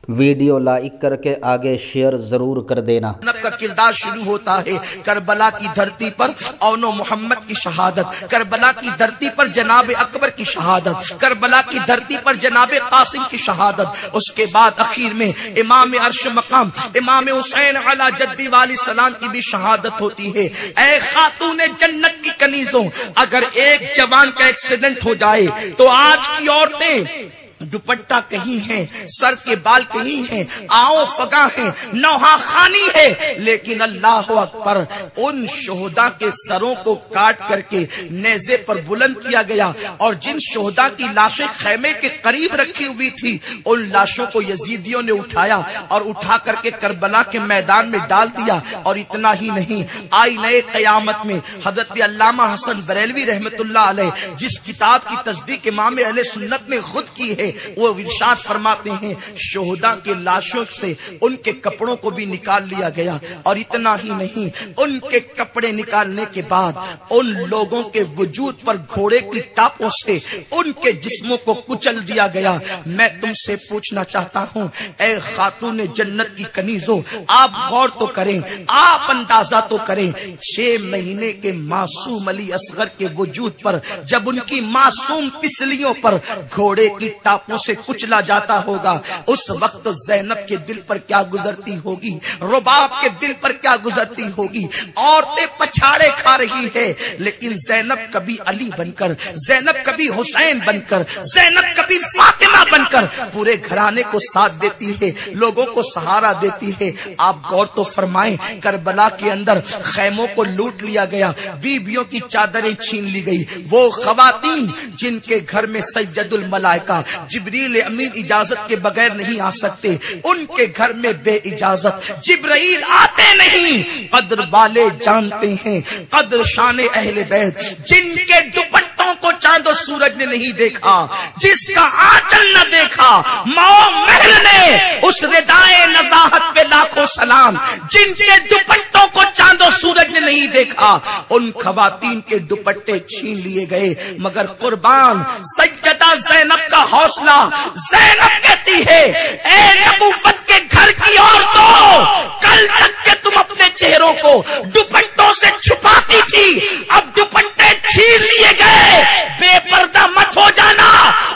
Video like کر کے آگے شیئر ضرور کر دینا۔ کا کردار شروع ہوتا ہے کربلا کی دھرتی پر اون و محمد کی شہادت، کربلا کی دھرتی پر جناب اکبر کی شہادت، کربلا کی دھرتی پر جناب قاسم کی شہادت، اس کے بعد اخیر میں امام عرش مقام امام حسین علی جدی والی سلام کی بھی شہادت ہوتی ہے۔ اے خاتون جنت کی کنیزوں، اگر ایک جوان کا ایکسیڈنٹ ہو جائے تو آج کی عورتیں دوپٹہ کہیں ہیں، سر کے بال کہیں ہیں، آؤ فگا ہیں، نوحہ خانی ہے، لیکن اللہ اکبر ان شہداء کے سروں کو کاٹ کر کے نیزے پر بلند کیا گیا، اور جن شہداء کی لاشیں خیمے کے قریب رکھی ہوئی تھی ان لاشوں کو یزیدیوں نے اٹھایا اور اٹھا کر کے کربلا کے میدان میں ڈال دیا۔ اور اتنا ہی نہیں، آئینہ قیامت میں حضرت علامہ حسن بریلوی رحمت اللہ علیہ جس کتاب کی تصدیق امام اہل سنت نے خود کی ہے، وہ ارشاد فرماتے ہیں شہداء کے لاشوں سے ان کے کپڑوں کو بھی نکال لیا گیا، اور اتنا ہی نہیں، ان کے کپڑے نکالنے کے بعد ان لوگوں کے وجود پر گھوڑے کی ٹاپوں سے ان کے جسموں کو کچل دیا گیا۔ میں تم سے پوچھنا چاہتا ہوں اے خاتون جنت کی کنیزوں، آپ غور تو کریں، آپ اندازہ تو کریں، 6 مہینے کے معصوم علی اصغر کے وجود پر جب ان کی معصوم پسلیوں پر گھوڑے کی ٹاپوں سے کچلا جاتا ہوگا، اس وقت زینب کے دل پر کیا گزرتی ہوگی، رباب کے دل پر کیا گزرتی ہوگی۔ عورتیں پچھاڑے کھا رہی ہے، لیکن زینب کبھی علی بن کر، زینب کبھی حسین بن کر، زینب کبھی فاطمہ بن کر پورے گھرانے کو ساتھ دیتی ہے، لوگوں کو سہارا دیتی ہے۔ آپ غور تو فرمائیں، کربلا کے اندر خیموں کو لوٹ لیا گیا، بیویوں کی چادریں چھین لی گئی، وہ خواتین جن کے گھر میں سید الملائکہ جبریل امین اجازت کے بغیر نہیں آ سکتے، ان کے گھر میں بے اجازت جبرائیل آتے نہیں۔ قدر والے جانتے ہیں قدر شان اہل بیت، جن کے دوپٹوں کو چاند و سورج نے نہیں دیکھا، جس کا آنچل نہ دیکھا ماں مہر نے، اس ردائے نزاہت پہ لاکھوں سلام، جن کے دوپٹوں کو چاند و سورج نے نہیں دیکھا ان خواتین کے دوپٹے چھین لیے گئے۔ مگر قربان سیدہ زینب کا حوصلہ، زینب کہتی ہے اے نبوت کے گھر کی عورتوں، کل تک کہ تم اپنے چہروں کو دوپٹوں سے چھپاتی تھی، اب دوپٹے چھین لیے گئے، بے پردہ مت ہو جانا۔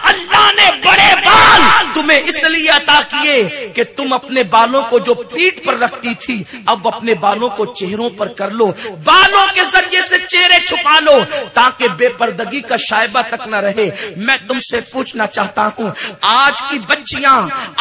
اللہ نے بڑے بال تمہیں اس لیے عطا کیے کہ تم اپنے بالوں کو جو پیٹھ پر رکھتی تھی اب اپنے بالوں کو چہروں پر کر لو، بالوں کے ذریعے سے چہرے چھپا لو تاکہ بے پردگی کا شائبہ تک نہ رہے۔ میں تم سے پوچھنا چاہتا ہوں، آج کی بچیاں،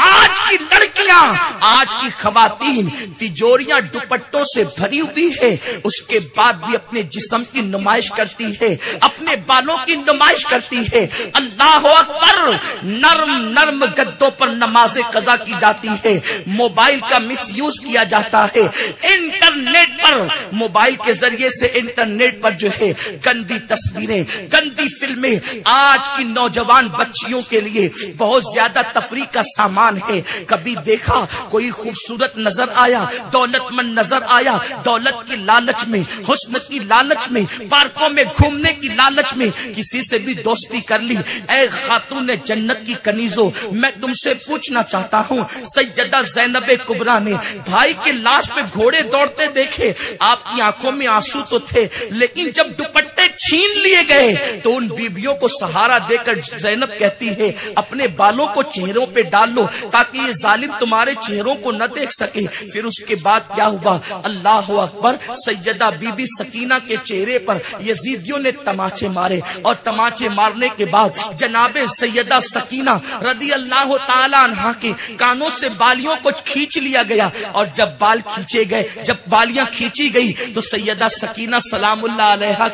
آج کی لڑکیاں، آج کی خواتین تجوریاں دوپٹوں سے بھری ہوئی ہے، اس کے بعد بھی اپنے جسم کی نمائش کرتی ہے، اپنے بالوں کی نمائش کرتی ہے۔ اللہ اکبر، نرم نرم گدوں پر نماز قضا کی جاتی ہے، موبائل کا مس یوز کیا جاتا ہے، انٹرنیٹ پر، موبائل کے ذریعے سے انٹرنیٹ پر جو ہے گندی تصویریں، گندی فلمیں آج کی نوجوان بچیوں کے لیے بہت زیادہ تفریح کا سامان ہے۔ کبھی دیکھا کوئی خوبصورت نظر آیا، دولت مند نظر آیا، دولت کی لالچ میں، حسن کی لالچ میں، پارکوں میں گھومنے کی لالچ میں کسی سے بھی دوستی کر لی۔ اے خاتون جنت کی کنیزوں، میں تم سے پوچھنا چاہتا ہوں، سیدہ زینب کبریٰ نے بھائی کے لاش پہ گھوڑے دوڑتے دیکھے، آپ کی آنکھوں میں آنسو تو تھے، لیکن جب دوپٹے چھین لیے گئے تو ان بیویوں کو سہارا دے کر زینب کہتی ہے اپنے بالوں کو چہروں پہ ڈال لو تاکہ یہ ظالم تمہارے چہروں کو نہ دیکھ سکے۔ پھر اس کے بعد کیا ہوا؟ اللہ اکبر، سیدہ بی بی سکینہ کے چہرے پر یزیدیوں نے تماچے مارے، اور تماچے مارنے کے بعد جناب سیدہ سکینہ رضی اللہ تعالی عنہا کے کانوں سے بالیوں کو کھینچ لیا گیا، اور جب بال کھینچے گئے، جب بالیاں کھینچی گئی تو سیدہ سکینہ سلام اللہ علیہا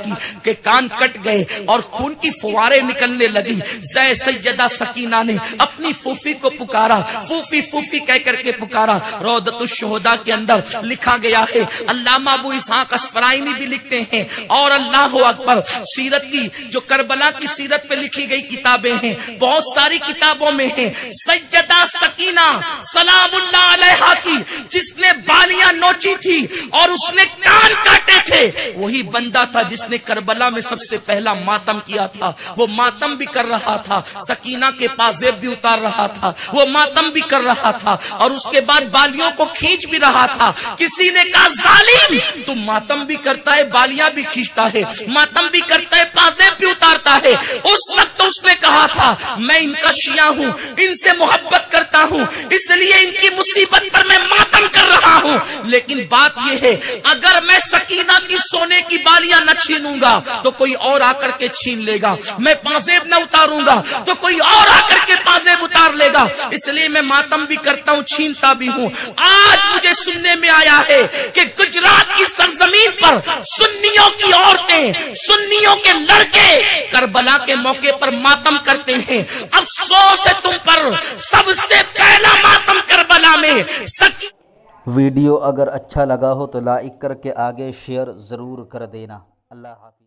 کے کان کٹ گئے اور خون کی فوارے نکلنے لگی۔ سیدہ سکینہ نے اپنی پھوپھی کو پکارا، پھوپھی پھوپھی کہہ کر کے پکارا۔ روضۃ الشہداء کے اندر لکھا گیا ہے، علامہ ابو اسحاق اسفرائینی بھی لکھتے ہیں، اور اللہ اکبر، سیرت کی جو کربلا کی سیرت پہ لکھی گئی کتابیں ہیں، بہت ساری کتابوں میں ہیں سیدہ سکینہ سلام اللہ علیہا کی جس نے بالیاں نوچی تھی اور اس نے کان کاٹے تھے، وہی بندہ تھا جس نے کربلا میں سب سے پہلا ماتم کیا تھا، وہ ماتم بھی کر رہا تھا، سکینہ کے پازیب بھی اتار رہا تھا، وہ ماتم بھی کر رہا تھا، اور اس کے بعد بالیوں کو کھینچ بھی رہا تھا۔ کسی نے کہا ظالم تو ماتم بھی کرتا ہے، بالیاں بھی کھینچتا ہے، ماتم بھی کرتا ہے، پازیب بھی اتارتا ہے۔ اس وقت اس نے کہا تھا میں ان کا شیعہ ہوں، ان سے محبت کرتا ہوں، اس لیے ان کی مصیبت پر میں ماتم کر رہا ہوں۔ لیکن بات یہ ہے اگر میں سکینہ کی سونے کی بالیاں نہ چھینوں گا تو کوئی اور آ کر کے چھین لے گا، میں پازیب نہ اتاروں گا تو کوئی اور آ کر کے پازیب اتار لے گا، اس لیے میں ماتم بھی کرتا ہوں، چھینتا بھی ہوں۔ آج مجھے سننے میں آیا ہے کہ گجرات کی سرزمین پر سنیوں کی عورتیں، سنیوں کے لڑکے کربلا کے موقع پر ماتم کرتے ہیں۔ افسوس ہے تم پر، سب سے پہلا ماتم کربلا میں ویڈیو اگر اچھا لگا ہو تو لائک کر کے آگے شیئر ضرور کر دینا۔ اللہ حافظ۔